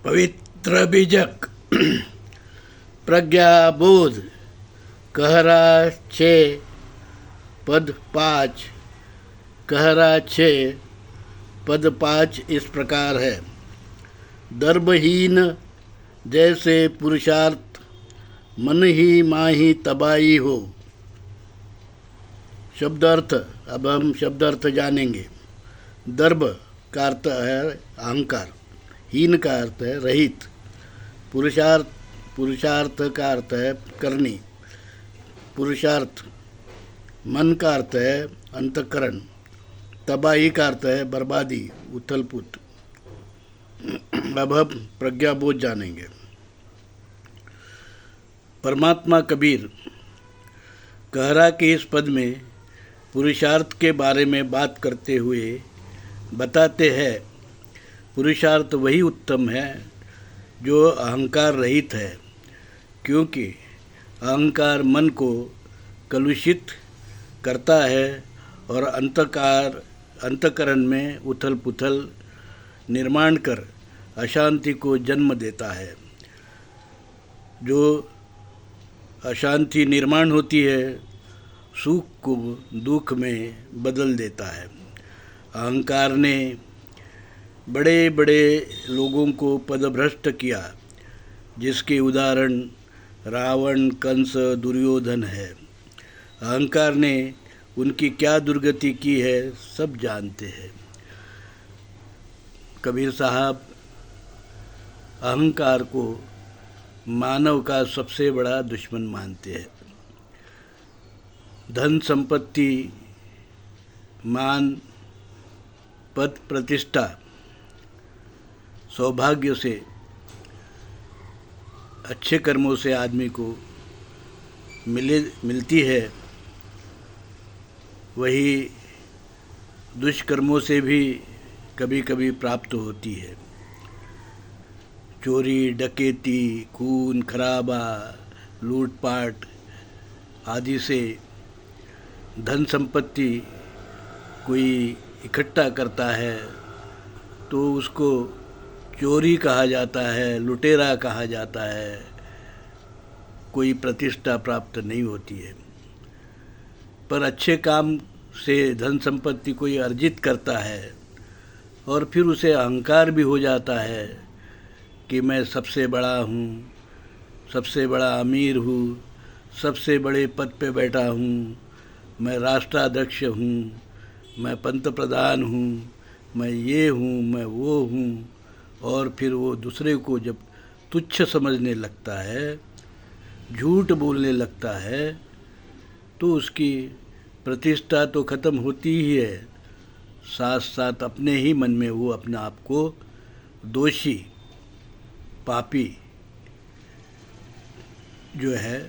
पवित्र बीजक प्रज्ञाबोध कहरा 6 पद 5 कहरा 6 पद 5 इस प्रकार है। दर्भहीन जैसे पुरुषार्थ मन ही माही तबाही हो। शब्दार्थ, अब हम शब्दार्थ जानेंगे। दर्भ का अर्थ है अहंकार, हीन का अर्थ है रहित, पुरुषार्थ का अर्थ है करनी, पुरुषार्थ मन का अर्थ है अंतःकरण, तबाही का अर्थ है बर्बादी, उथलपुथ। अब हम प्रज्ञाबोध जानेंगे। परमात्मा कबीर कहरा के इस पद में पुरुषार्थ के बारे में बात करते हुए बताते हैं, पुरुषार्थ वही उत्तम है जो अहंकार रहित है, क्योंकि अहंकार मन को कलुषित करता है और अंतःकरण में उथल पुथल निर्माण कर अशांति को जन्म देता है। जो अशांति निर्माण होती है सुख को दुख में बदल देता है। अहंकार ने बड़े बड़े लोगों को पदभ्रष्ट किया, जिसके उदाहरण रावण, कंस, दुर्योधन है। अहंकार ने उनकी क्या दुर्गति की है सब जानते हैं। कबीर साहब अहंकार को मानव का सबसे बड़ा दुश्मन मानते हैं। धन संपत्ति, मान, पद, प्रतिष्ठा, सौभाग्य से, अच्छे कर्मों से आदमी को मिलती है, वही दुष्कर्मों से भी कभी कभी प्राप्त होती है। चोरी, डकैती, खून खराबा, लूटपाट आदि से धन संपत्ति कोई इकट्ठा करता है तो उसको चोरी कहा जाता है, लुटेरा कहा जाता है। कोई प्रतिष्ठा प्राप्त नहीं होती है। पर अच्छे काम से धन संपत्ति कोई अर्जित करता है और फिर उसे अहंकार भी हो जाता है कि मैं सबसे बड़ा हूँ, सबसे बड़ा अमीर हूँ, सबसे बड़े पद पे बैठा हूँ, मैं राष्ट्राध्यक्ष हूँ, मैं पंत प्रधान हूँ, मैं ये हूँ, मैं वो हूँ। और फिर वो दूसरे को जब तुच्छ समझने लगता है, झूठ बोलने लगता है, तो उसकी प्रतिष्ठा तो खत्म होती ही है, साथ साथ अपने ही मन में वो अपने आप को दोषी, पापी जो है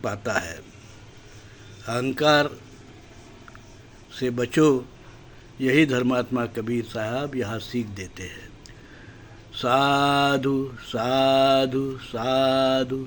पाता है। अहंकार से बचो, यही धर्मात्मा कबीर साहब यहाँ सीख देते हैं। साधु साधु साधु।